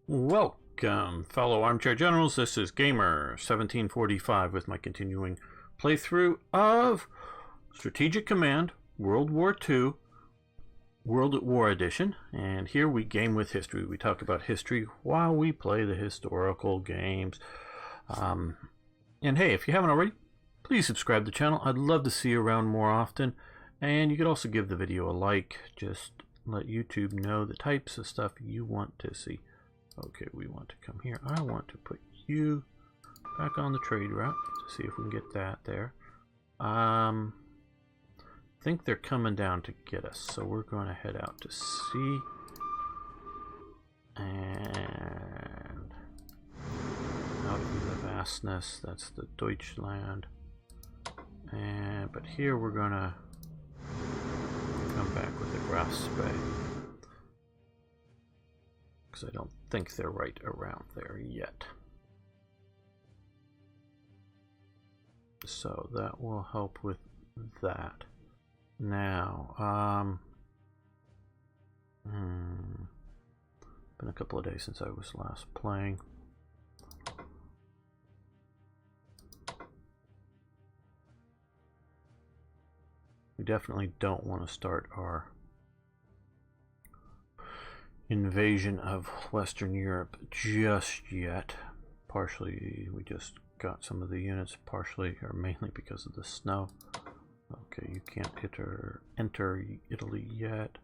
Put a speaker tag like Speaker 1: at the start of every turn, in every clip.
Speaker 1: Welcome, fellow armchair generals. This is Gamer1745 with my continuing playthrough of Strategic Command WWII World at War Edition. And here we game with history. We talk about history while we play the historical games. And hey, if you haven't already, please subscribe to the channel. I'd love to see you around more often. And you could also give the video a like. Just let YouTube know the types of stuff you want to see. Okay, we want to come here. I want to put you back on the trade route to see if we can get that there. I think they're coming down to get us, so we're going to head out to sea. And out in the vastness, that's the Deutschland. But here we're going to come back with the Graspe, because I don't think they're right around there yet. So that will help with that. Now, been a couple of days since I was last playing. We definitely don't want to start our invasion of Western Europe just yet. Partially we just got some of the units, partially or mainly because of the snow. Okay, you can't enter Italy yet,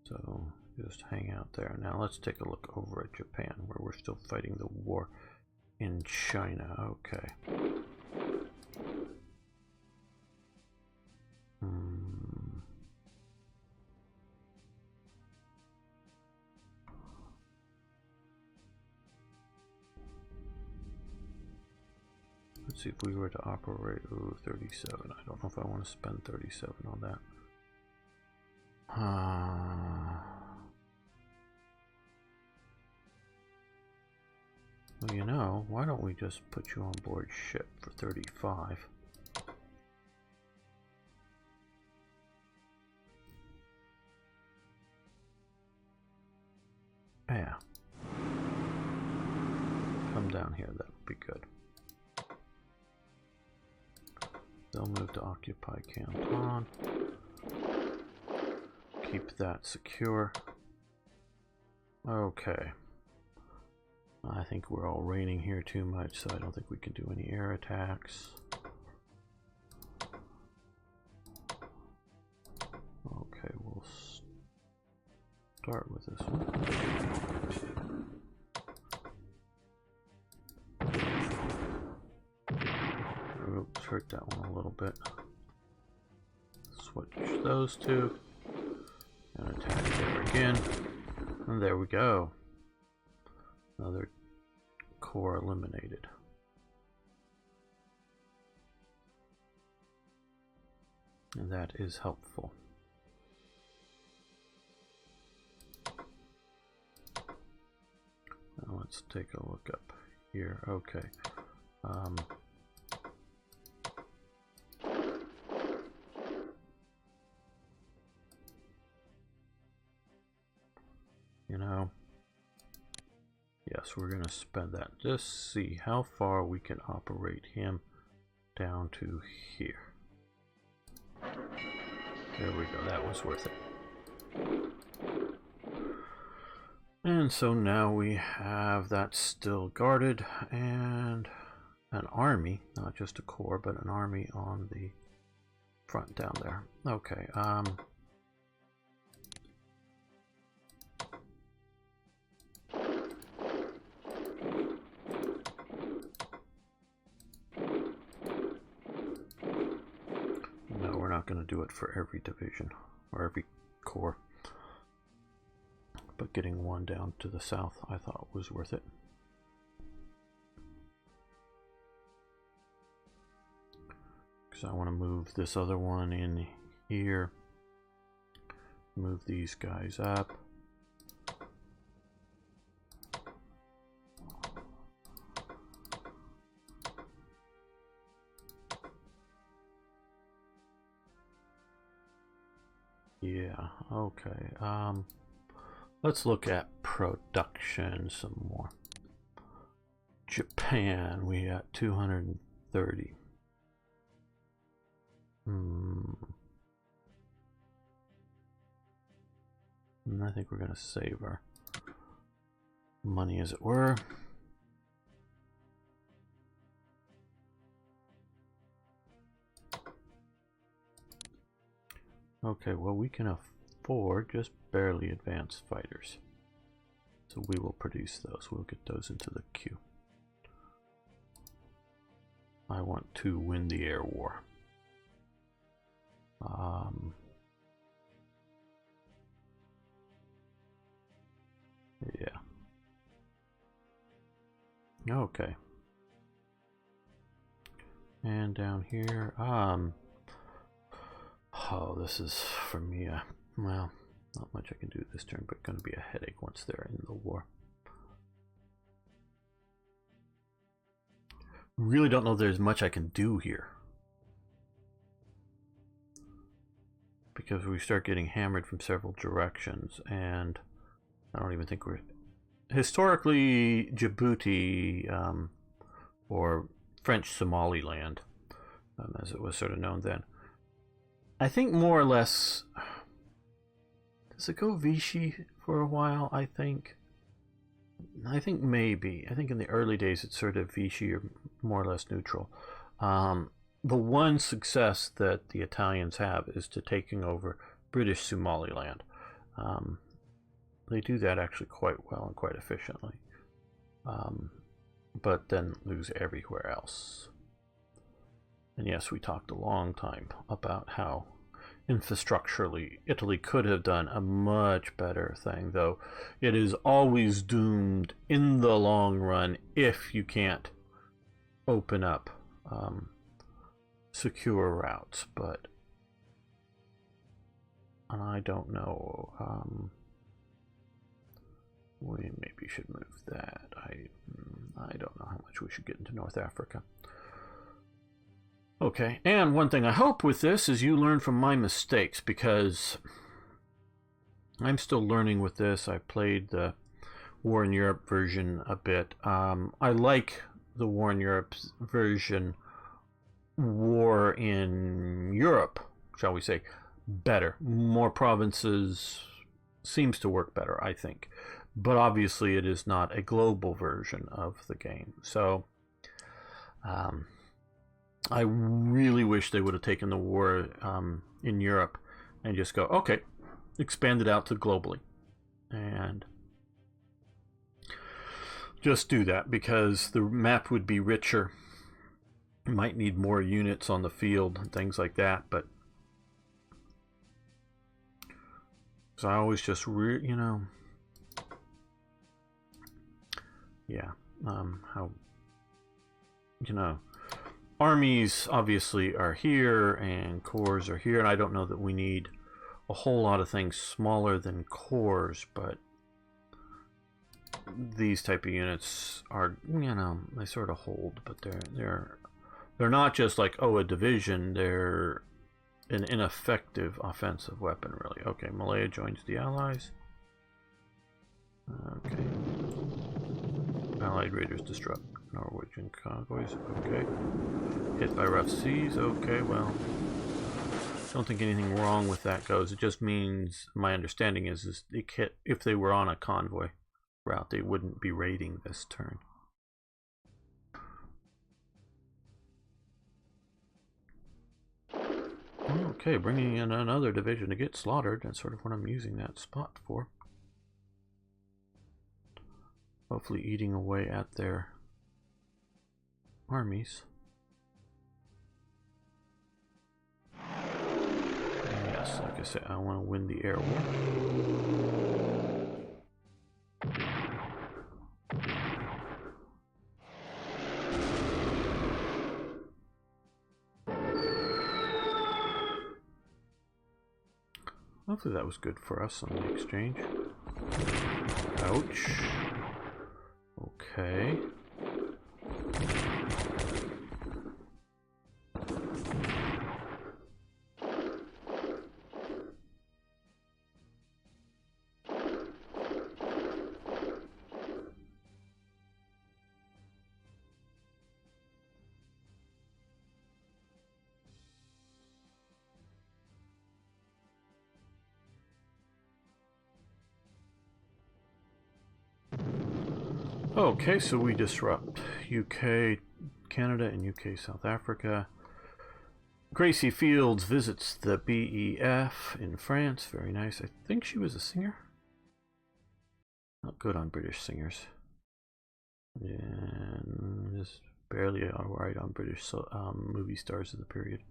Speaker 1: so just hang out there. Now let's take a look over at Japan, where we're still fighting the war in China. Okay. Let's see if we were to operate. Ooh, 37. I don't know if I want to spend 37 on that. Well, you know, why don't we just put you on board ship for 35? Yeah. Come down here, that would be good. They'll move to occupy Canton. Keep that secure. Okay. I think we're all raining here too much, so I don't think we can do any air attacks. Okay, we'll start with this one. Oops, hurt that one a little bit. Switch those two. And attack there again. And there we go. Another core eliminated. And that is helpful. Now let's take a look up here. Okay. You know, yes, we're going to spend that. Just see how far we can operate him down to here. There we go. That was worth it. And so now we have that still guarded and an army, not just a corps, but an army on the front down there. Okay. Going to do it for every division or every corps, but getting one down to the south I thought was worth it. Because I want to move this other one in here, move these guys up. Yeah, okay. Let's look at production some more. Japan, we got 230. And I think we're going to save our money, as it were. Okay, well, we can afford just barely advanced fighters. So we will produce those. We'll get those into the queue. I want to win the air war. Yeah. Okay. And down here, oh, this is for me, well, not much I can do this turn, but going to be a headache once they're in the war. Really don't know if there's much I can do here, because we start getting hammered from several directions, and I don't even think we're... Historically, Djibouti, or French Somaliland, as it was sort of known then, I think more or less... Does it go Vichy for a while, I think? I think maybe. I think in the early days it's sort of Vichy or more or less neutral. The one success that the Italians have is to taking over British Somaliland. They do that actually quite well and quite efficiently, but then lose everywhere else. And yes, we talked a long time about how infrastructurally Italy could have done a much better thing, though it is always doomed in the long run if you can't open up secure routes. But I don't know. We maybe should move that. I don't know how much we should get into North Africa. Okay, and one thing I hope with this is you learn from my mistakes, because I'm still learning with this. I played the War in Europe version a bit. I like the War in Europe version, War in Europe, shall we say, better. More provinces seems to work better, I think. But obviously it is not a global version of the game. So I really wish they would have taken the war in Europe and just go, okay, expand it out to globally. And just do that, because the map would be richer. You might need more units on the field and things like that. But so I always just, you know, yeah, how, you know, armies obviously are here and corps are here, and I don't know that we need a whole lot of things smaller than corps, but these type of units are, you know, they sort of hold, but they're not just like, oh, a division, they're an ineffective offensive weapon, really. Okay, Malaya joins the Allies. Okay. Allied raiders disrupt Norwegian convoys. Okay. Hit by rough seas. Okay, well, don't think anything wrong with that goes. It just means, my understanding is if they were on a convoy route, they wouldn't be raiding this turn. Okay, bringing in another division to get slaughtered. That's sort of what I'm using that spot for. Hopefully eating away at their armies. And yes, like I said, I want to win the air war. Hopefully that was good for us on the exchange. Ouch. Okay. Okay, so we disrupt UK, Canada, and UK, South Africa. Gracie Fields visits the BEF in France. Very nice. I think she was a singer. Not good on British singers. And just barely alright on British movie stars of the period.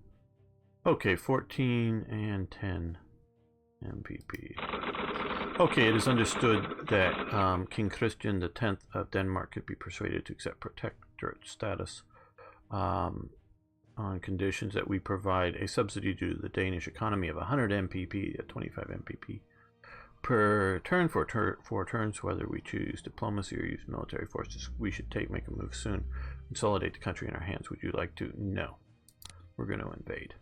Speaker 1: Okay, 14 and 10 MPP. Okay, it is understood that King Christian X of Denmark could be persuaded to accept protectorate status on conditions that we provide a subsidy to the Danish economy of 100 MPP at 25 MPP per turn for 4 turns. Whether we choose diplomacy or use military forces, we should make a move soon. Consolidate the country in our hands. Would you like to? No. We're going to invade.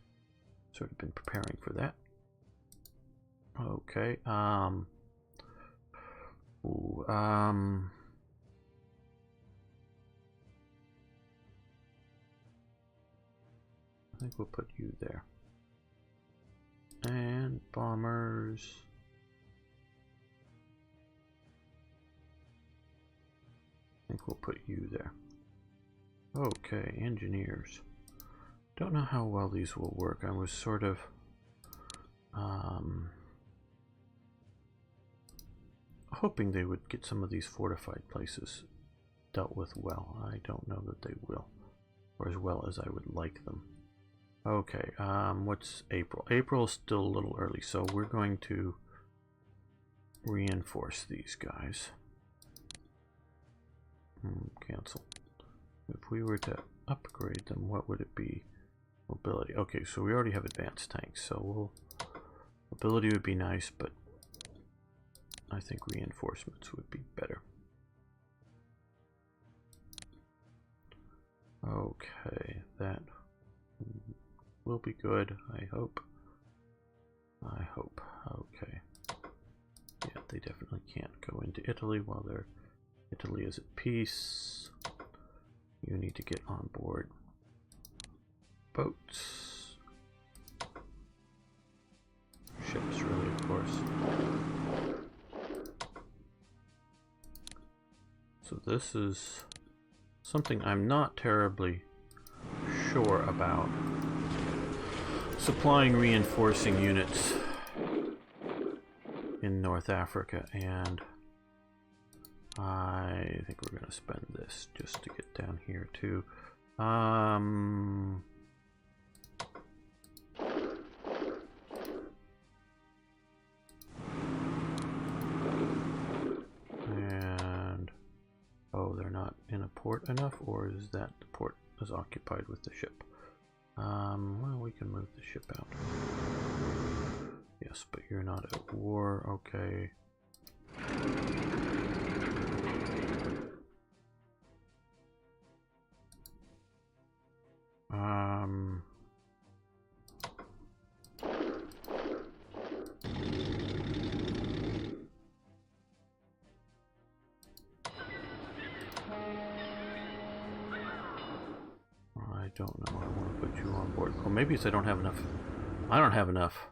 Speaker 1: Sort of been preparing for that. Okay. I think we'll put you there. And bombers. I think we'll put you there. Okay, engineers. Don't know how well these will work. I was sort of hoping they would get some of these fortified places dealt with well. I don't know that they will, or as well as I would like them. Okay, what's April? April is still a little early, so we're going to reinforce these guys. Cancel. If we were to upgrade them, what would it be? Mobility. Okay, so we already have advanced tanks, so mobility would be nice, but I think reinforcements would be better. Okay, that will be good, I hope. I hope. Okay. Yeah, they definitely can't go into Italy while Italy is at peace. You need to get on board boats. Ships, really, of course. So this is something I'm not terribly sure about. Supplying reinforcing units in North Africa, and I think we're going to spend this just to get down here too. And oh, they're not in a port enough, or is that the port is occupied with the ship? Well, we can move the ship out. Yes, but you're not at war. Okay. I don't know. I want to put you on board. Oh, maybe it's I don't have enough. I don't have enough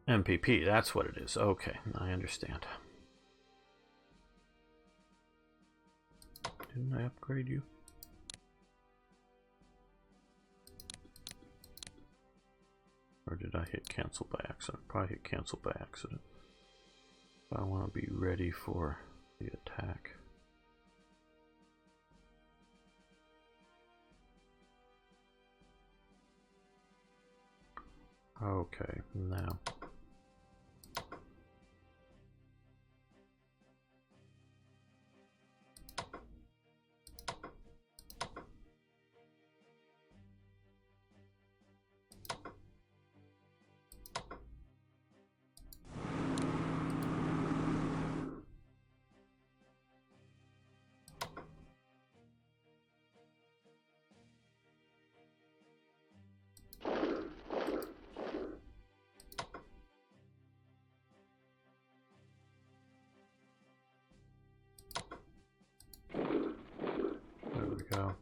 Speaker 1: MPP. That's what it is. Okay, I understand. Didn't I upgrade you? Or did I hit cancel by accident? Probably hit cancel by accident. I want to be ready for the attack. Okay, now. There we go.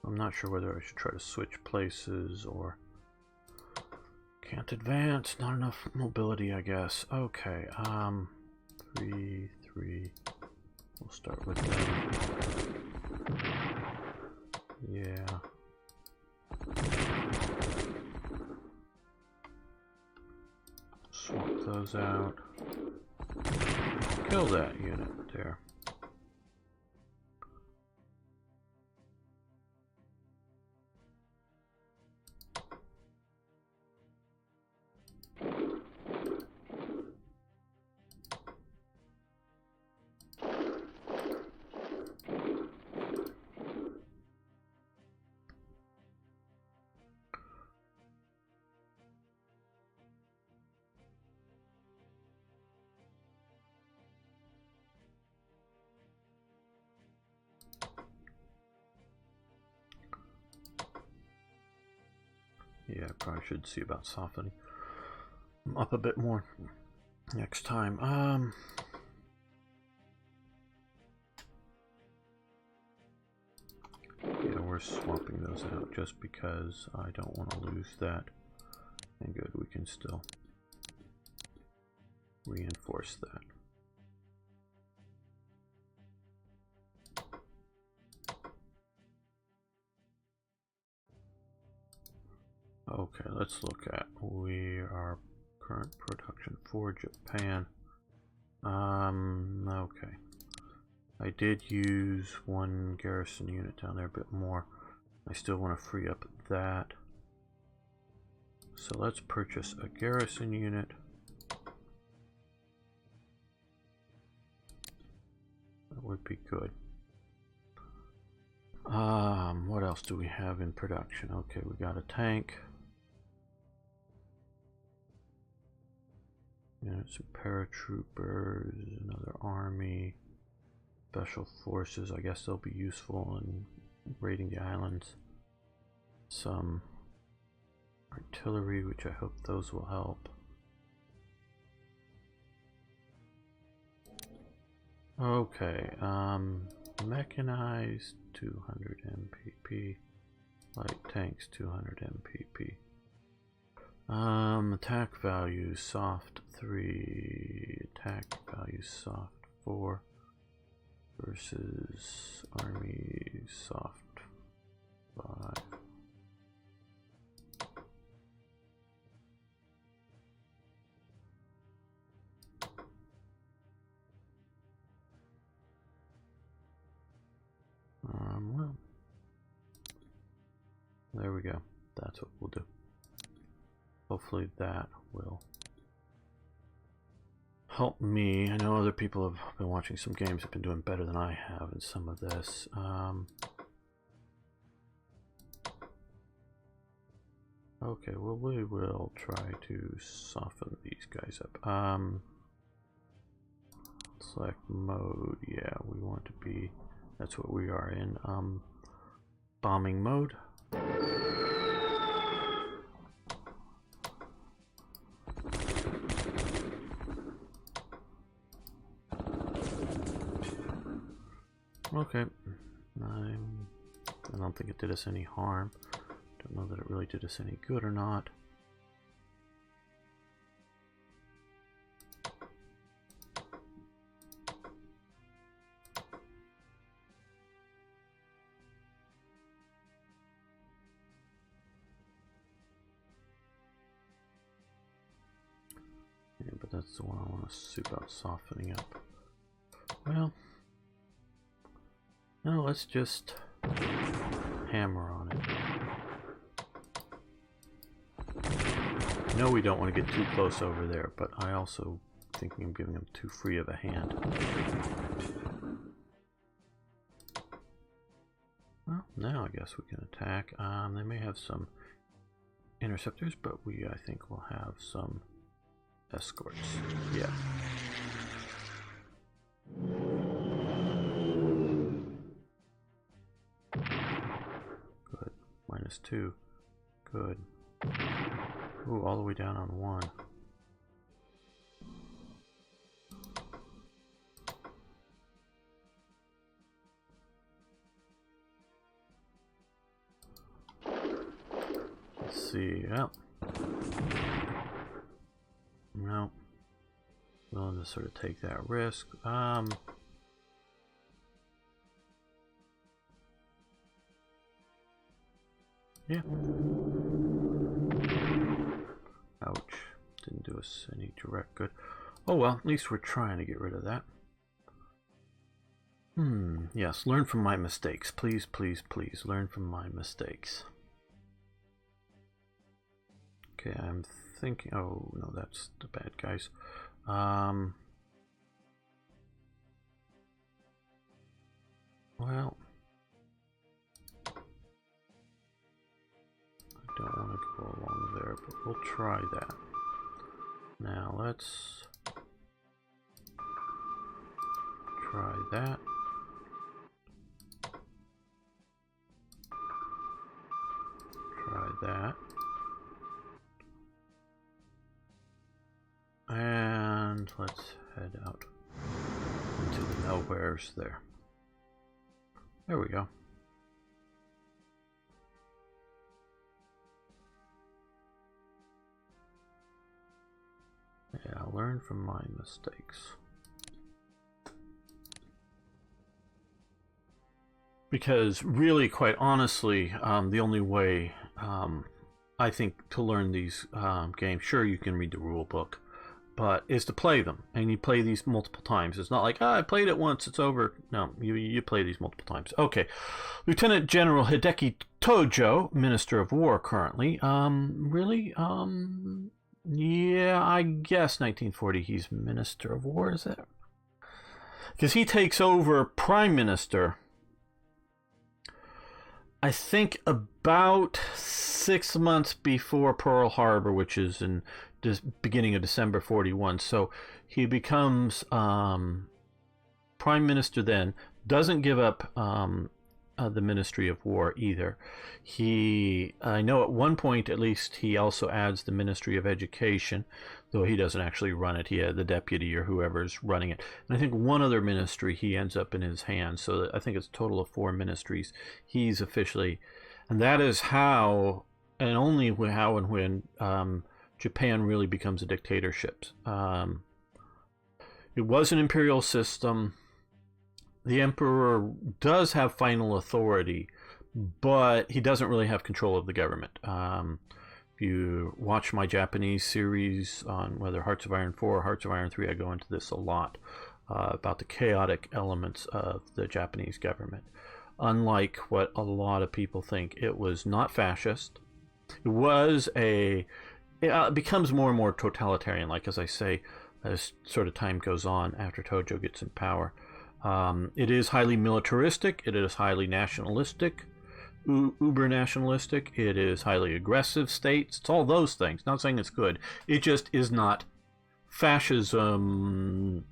Speaker 1: I'm not sure whether I should try to switch places or... Can't advance, not enough mobility, I guess. Okay, 3, 3. We'll start with that. Yeah. Swap those out. Kill that unit there. Yeah, I probably should see about softening them up a bit more next time. Yeah, we're swapping those out just because I don't want to lose that. And good, we can still reinforce that. Okay, let's look at our current production for Japan. Okay. I did use one garrison unit down there a bit more. I still want to free up that. So let's purchase a garrison unit. That would be good. What else do we have in production? Okay, we got a tank. Yeah, some paratroopers, another army, special forces. I guess they'll be useful in raiding the islands. Some artillery, which I hope those will help. Okay, mechanized 200 MPP, light tanks 200 MPP. Attack value soft 3, attack value soft 4 versus army soft 5. Well, there we go. That's what we'll do. Hopefully that will help me. I know other people have been watching some games have been doing better than I have in some of this. Okay, well, we will try to soften these guys up. Select mode. Yeah, we want to be, that's what we are in. Bombing mode. Okay, I don't think it did us any harm. Don't know that it really did us any good or not. Yeah, but that's the one I want to see about softening up. Well, no, let's just hammer on it. No, we don't want to get too close over there, but I also think I'm giving them too free of a hand. Well, now I guess we can attack. They may have some interceptors, but I think we'll have some escorts. Yeah. Good. -2. Good. Ooh, all the way down on 1. see. Well, no. Willing to sort of take that risk. Yeah. Ouch. Didn't do us any direct good. Oh well, at least we're trying to get rid of that. Yes, learn from my mistakes. Please, please, please, learn from my mistakes. Okay, I'm thinking... Oh, no, that's the bad guys. Well... I don't want to go along there, but we'll try that. Now, let's... try that. Try that. And let's head out into the nowheres there. There we go. Yeah, learn from my mistakes. Because really, quite honestly, the only way I think to learn these games, sure you can read the rule book, but is to play them, and you play these multiple times. It's not like, I played it once, it's over. No, you play these multiple times. Okay, Lieutenant General Hideki Tojo, Minister of War currently. Really? Yeah, I guess 1940 he's Minister of War, is that? Because he takes over Prime Minister, I think about 6 months before Pearl Harbor, which is in the beginning of December 41. So he becomes Prime Minister then, doesn't give up the Ministry of War either. I know at one point at least he also adds the Ministry of Education, though he doesn't actually run it. He had the deputy or whoever's running it. And I think one other ministry he ends up in his hands. So I think it's a total of 4 ministries he's officially, and that is how, and only how and when Japan really becomes a dictatorship. It was an imperial system. The emperor does have final authority, but he doesn't really have control of the government. If you watch my Japanese series on whether Hearts of Iron 4 or Hearts of Iron 3, I go into this a lot about the chaotic elements of the Japanese government. Unlike what a lot of people think, it was not fascist. It was it becomes more and more totalitarian, like as I say, as sort of time goes on after Tojo gets in power. It is highly militaristic. It is highly nationalistic, uber nationalistic. It is highly aggressive states. It's all those things. Not saying it's good. It just is not fascism.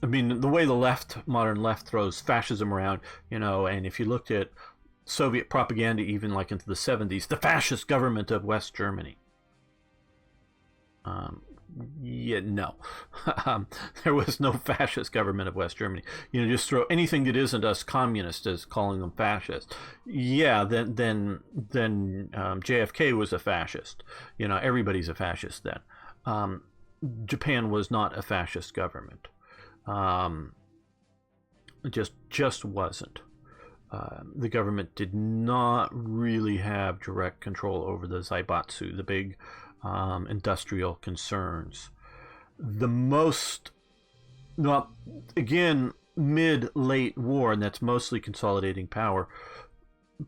Speaker 1: I mean, the way the modern left throws fascism around, and if you looked at Soviet propaganda, even like into the 70s, the fascist government of West Germany. Yeah, no. There was no fascist government of West Germany. Just throw anything that isn't us communists as calling them fascist. Yeah, then JFK was a fascist. Everybody's a fascist then. Japan was not a fascist government. It just wasn't. The government did not really have direct control over the zaibatsu, the big industrial concerns. The most, again, mid-late war, and that's mostly consolidating power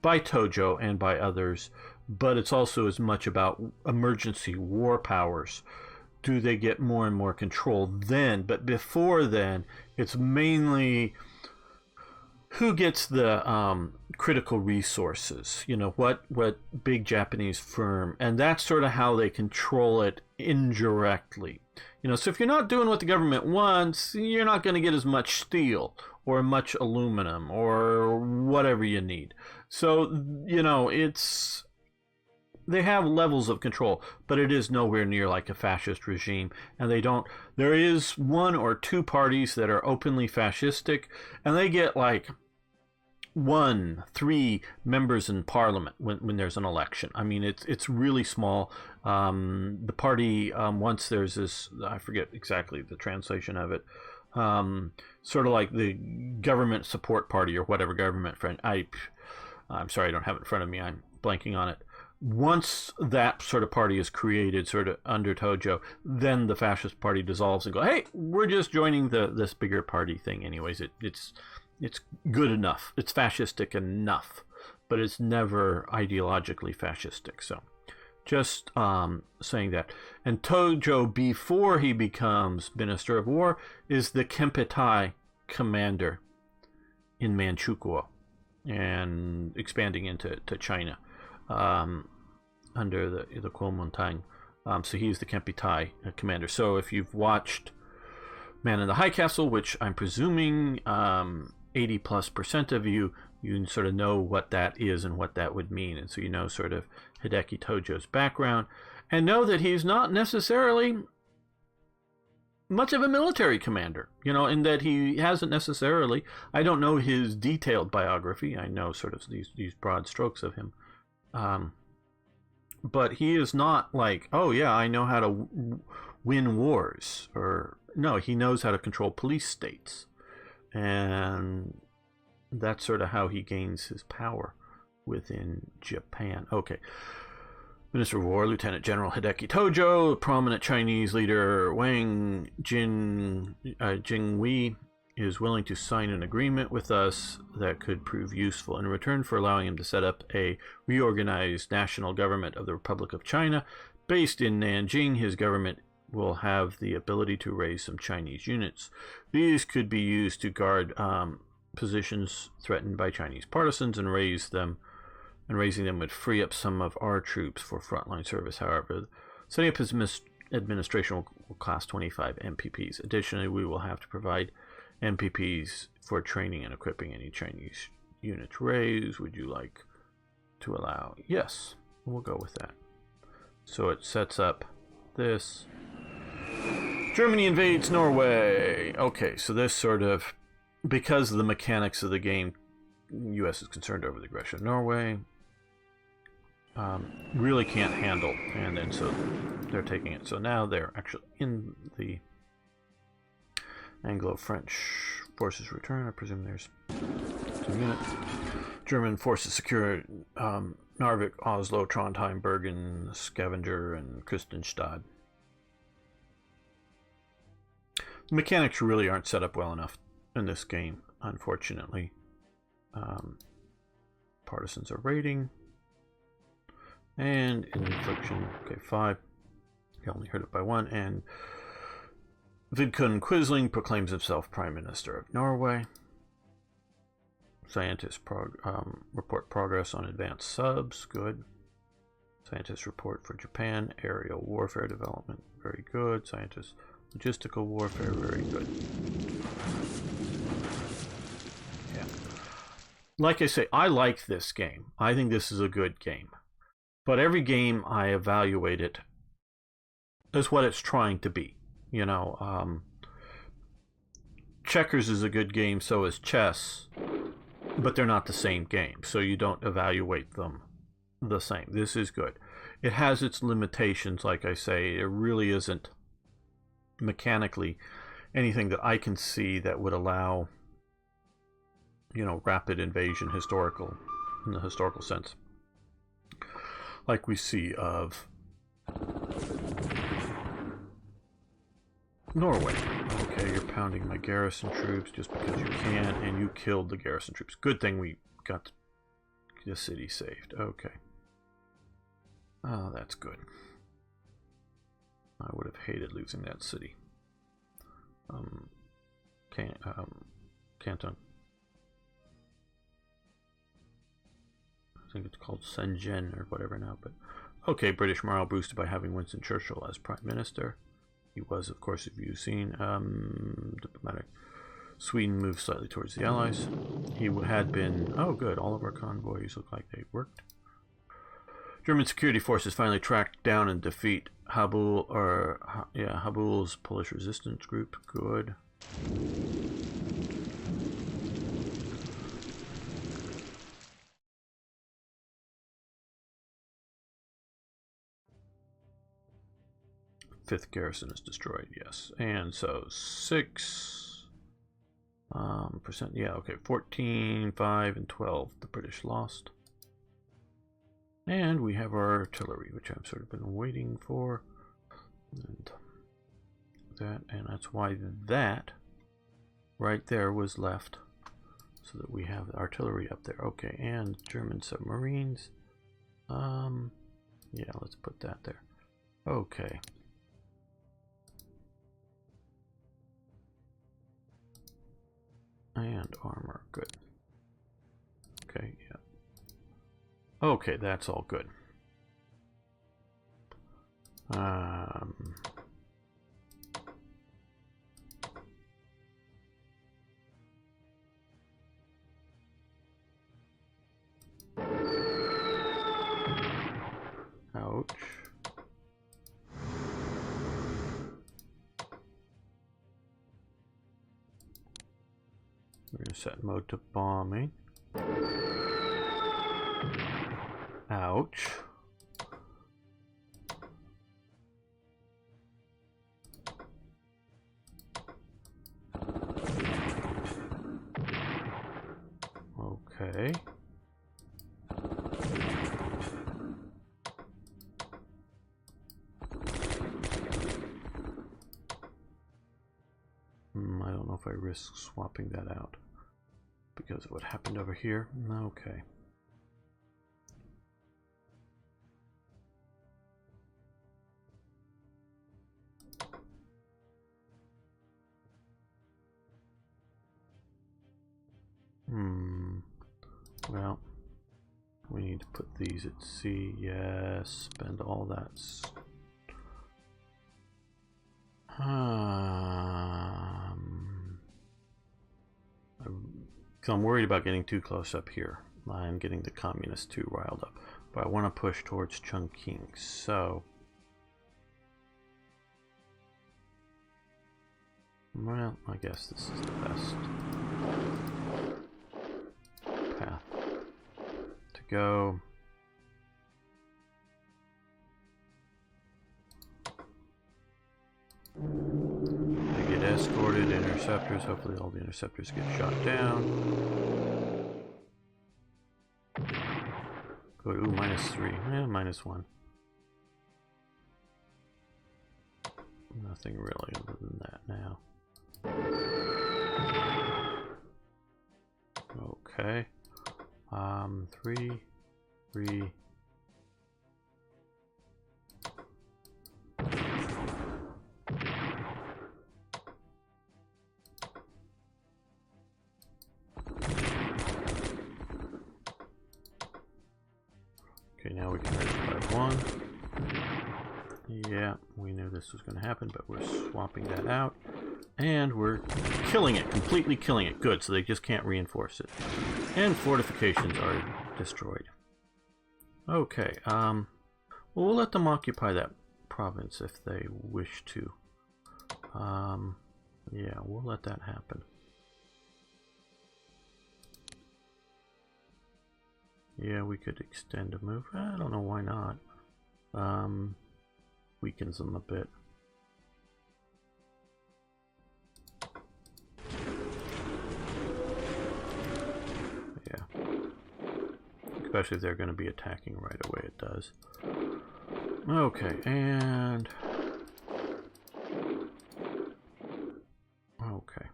Speaker 1: by Tojo and by others, but it's also as much about emergency war powers. Do they get more and more control then? But before then, it's mainly who gets the critical resources, what big Japanese firm, and that's sort of how they control it indirectly. So if you're not doing what the government wants, you're not going to get as much steel or much aluminum or whatever you need. So, they have levels of control, but it is nowhere near like a fascist regime. And there is 1 or 2 parties that are openly fascistic, and they get like three members in parliament when there's an election. I mean, it's really small. The party, once there's this, I forget exactly the translation of it, sort of like the government support party or whatever government friend. I'm sorry, I don't have it in front of me. I'm blanking on it. Once that sort of party is created, sort of under Tojo, then the fascist party dissolves and go, hey, we're just joining this bigger party thing. Anyways, it's good enough. It's fascistic enough, but it's never ideologically fascistic. So just saying that. And Tojo, before he becomes Minister of War, is the Kempeitai commander in Manchukuo and expanding into China. Under the Kuomintang. So he's the Kempeitai commander. So if you've watched Man in the High Castle, which I'm presuming 80+% of you sort of know what that is and what that would mean. And so you know sort of Hideki Tojo's background and know that he's not necessarily much of a military commander, in that he hasn't necessarily, I don't know his detailed biography. I know sort of these broad strokes of him. But he is not like, oh yeah, I know how to win wars, or no, he knows how to control police states, and that's sort of how he gains his power within Japan. Okay, Minister of War, Lieutenant General Hideki Tojo, prominent Chinese leader Wang Jingwei is willing to sign an agreement with us that could prove useful in return for allowing him to set up a reorganized national government of the Republic of China. Based in Nanjing, his government will have the ability to raise some Chinese units. These could be used to guard positions threatened by Chinese partisans, and raising them would free up some of our troops for frontline service. However, setting up his administration will cost 25 MPPs. Additionally, we will have to provide MPPs for training and equipping any Chinese units raised. Would you like to allow? Yes, we'll go with that. So it sets up this. Germany invades Norway. Okay, so this sort of, because of the mechanics of the game, U.S. is concerned over the aggression of Norway. Really can't handle, and then so they're taking it. So now they're actually in the Anglo-French forces return. I presume there's 2 units. German forces secure Narvik, Oslo, Trondheim, Bergen, Stavanger, and Kristianstad. The mechanics really aren't set up well enough in this game, unfortunately. Partisans are raiding. And infliction, okay, 5. He only hurt it by 1. And Vidkun Quisling proclaims himself Prime Minister of Norway. Scientists report progress on advanced subs. Good. Scientists report for Japan. Aerial warfare development. Very good. Scientists logistical warfare. Very good. Yeah. Like I say, I like this game. I think this is a good game. But every game I evaluate it as what it's trying to be. Checkers is a good game, so is chess, but they're not the same game, so you don't evaluate them the same. This is good. It has its limitations, like I say. It really isn't mechanically anything that I can see that would allow, rapid invasion in the historical sense, like we see of Norway. Okay, you're pounding my garrison troops just because you can, and you killed the garrison troops. Good thing we got the city saved. Okay. Oh, that's good. I would have hated losing that city. Canton. I think it's called Shenzhen or whatever now, but okay, British morale boosted by having Winston Churchill as Prime Minister. He was, of course, if you've seen, diplomatic. Sweden moved slightly towards the Allies. He had been, oh good, all of our convoys look like they worked. German security forces finally tracked down and defeat Habul's Polish resistance group. Good. 5th garrison is destroyed, yes. And so 6 percent, yeah, okay, 14, 5, and 12 the British lost. And we have our artillery, which I've sort of been waiting for. And that's why that right there was left, so that we have the artillery up there. Okay, and German submarines. Yeah, let's put that there. Okay. And armor, good. Okay, yeah. Okay, that's all good. Ouch. We're going to set mode to bombing. Ouch. Okay. I don't know if I risk swapping that out because of what happened over here. Okay. Well, we need to put these at sea. Yes, spend all that. I'm worried about getting too close up here. I'm getting the communists too riled up. But I want to push towards Chungking, so... Well, I guess this is the best path to go. They get escorted, interceptors. Hopefully all the interceptors get shot down. Good, ooh, -3. -1. Nothing really other than that now. Okay. 3. Okay, now we can rectify 1. Yeah, we knew this was going to happen, but we're swapping that out. And we're killing it, completely killing it. Good, so they just can't reinforce it. And fortifications are destroyed. Okay, well, we'll let them occupy that province if they wish to. Yeah, we'll let that happen. Yeah, we could extend a move. I don't know why not. Weakens them a bit. Yeah. Especially if they're going to be attacking right away, it does. Okay, and... Okay.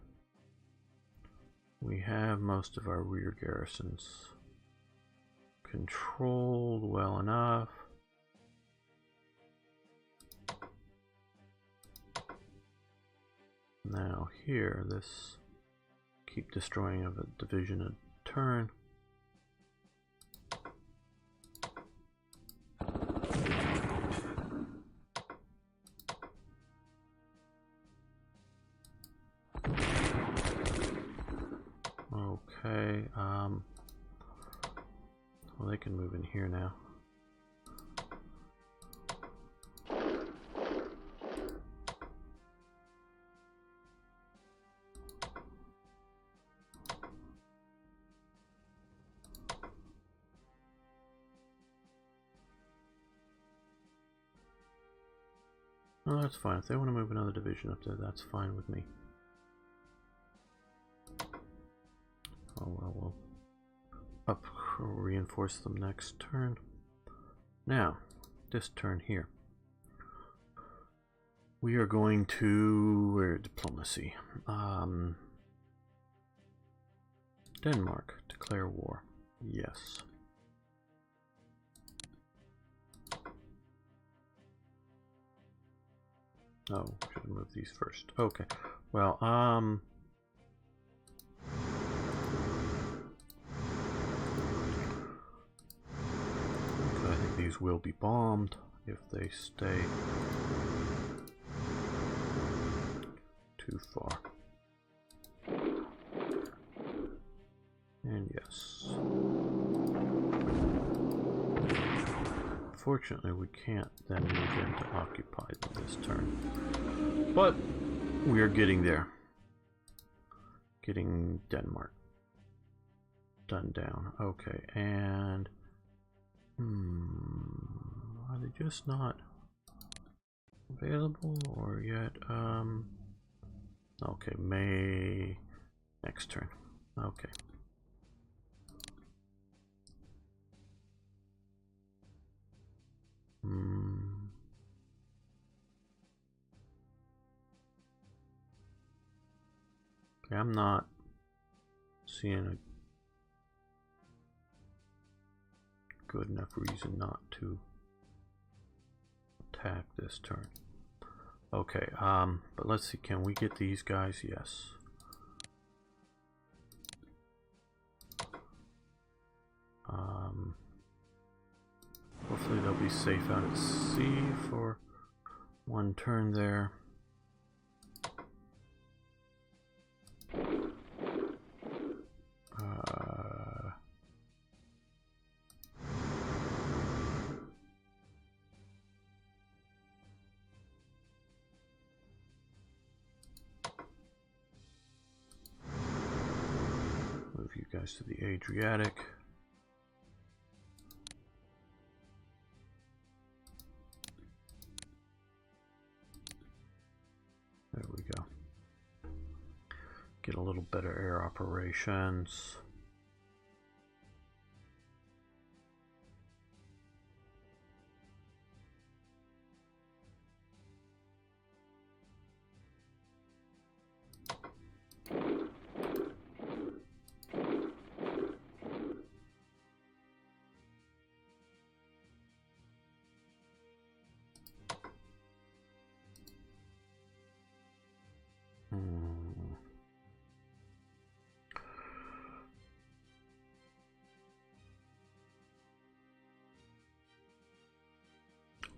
Speaker 1: We have most of our rear garrisons controlled well enough. Now here, this keep destroying of a division a turn. Okay, well, they can move in here now. Oh, that's fine. If they want to move another division up there, that's fine with me. Oh well, we'll reinforce them next turn. Now, this turn here, we are going to where diplomacy. Denmark, declare war. Yes. Oh, should have moved these first. Okay. Well, I think these will be bombed if they stay too far. And yes. Fortunately, we can't then move in to occupy them this turn. But we are getting there. Getting Denmark done down. Okay, and are they just not available or yet? Okay, May next turn. Okay. Okay, I'm not seeing a good enough reason not to attack this turn. Okay, but let's see, can we get these guys? Yes. Hopefully they'll be safe out at sea for one turn there. Move you guys to the Adriatic. There we go. Get a little better air operations.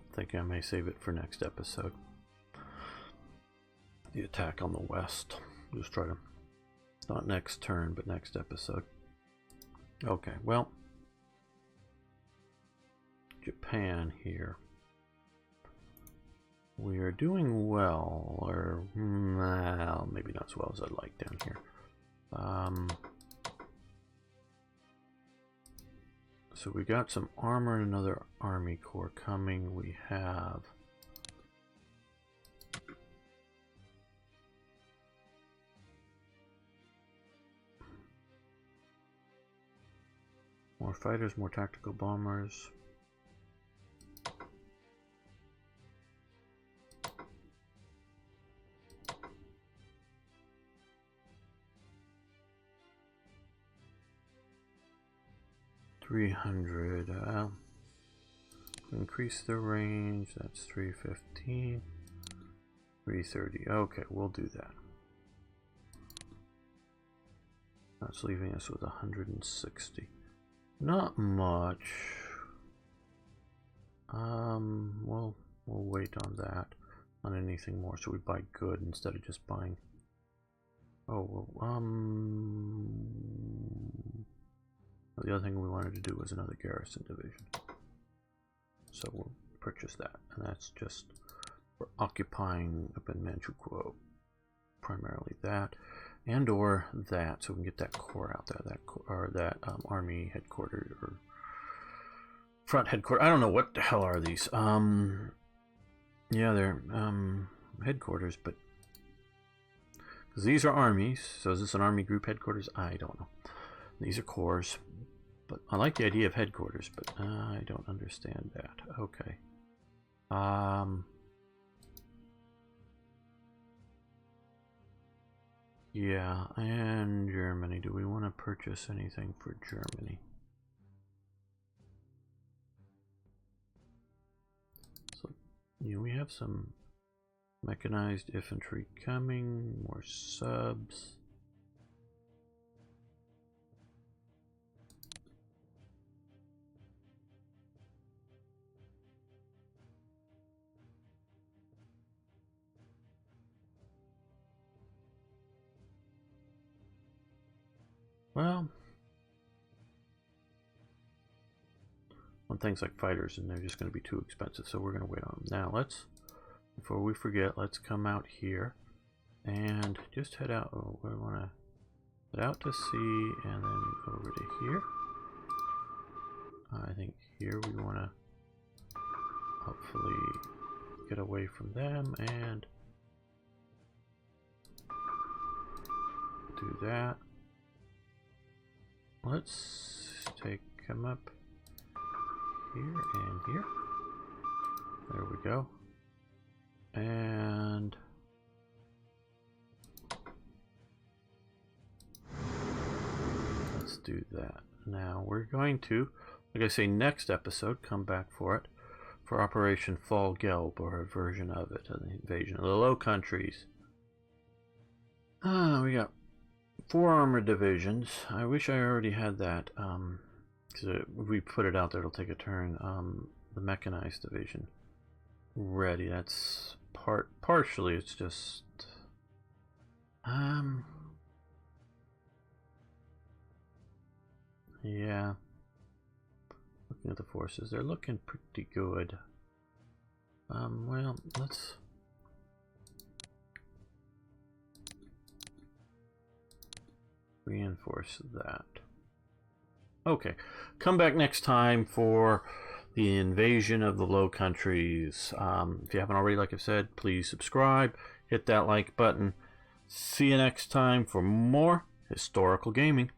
Speaker 1: I think I may save it for next episode. The attack on the west. Just try to, not next turn, but next episode. Okay, well, Japan here. We are doing well, or well, maybe not as well as I'd like down here. So we got some armor and another army corps coming. We have more fighters, more tactical bombers. $300. Increase the range. That's 315. 330. Okay, we'll do that. That's leaving us with 160. Not much. We'll wait on that. On anything more, so we buy good instead of just buying. Oh, the other thing we wanted to do was another garrison division. So we'll purchase that, and that's just for occupying up in Manchukuo. Primarily that, and or that, so we can get that corps out there, that army headquarters or front headquarters. I don't know what the hell are these. Yeah, they're headquarters, but because these are armies, so is this an army group headquarters? I don't know. These are corps, but I like the idea of headquarters, but I don't understand that. Okay. Yeah, and Germany. Do we want to purchase anything for Germany? So, you know, we have some mechanized infantry coming, more subs. Well, on things like fighters, and they're just going to be too expensive, so we're going to wait on them. Now, let's, before we forget, let's come out here and just head out. Oh, we want to head out to sea and then over to here. I think here we want to hopefully get away from them and do that. Let's come up here and here. There we go. And let's do that. Now we're going to, like I say, next episode, come back for it, for Operation Fall Gelb, or a version of it, an invasion of the Low Countries. We got 4 armored divisions. I wish I already had that, because if we put it out there, it'll take a turn. The mechanized division ready. That's partially. It's just yeah. Looking at the forces, they're looking pretty good. Well, let's reinforce that. Okay, come back next time for the invasion of the Low Countries. If you haven't already, like I've said, please subscribe, hit that like button. See you next time for more historical gaming.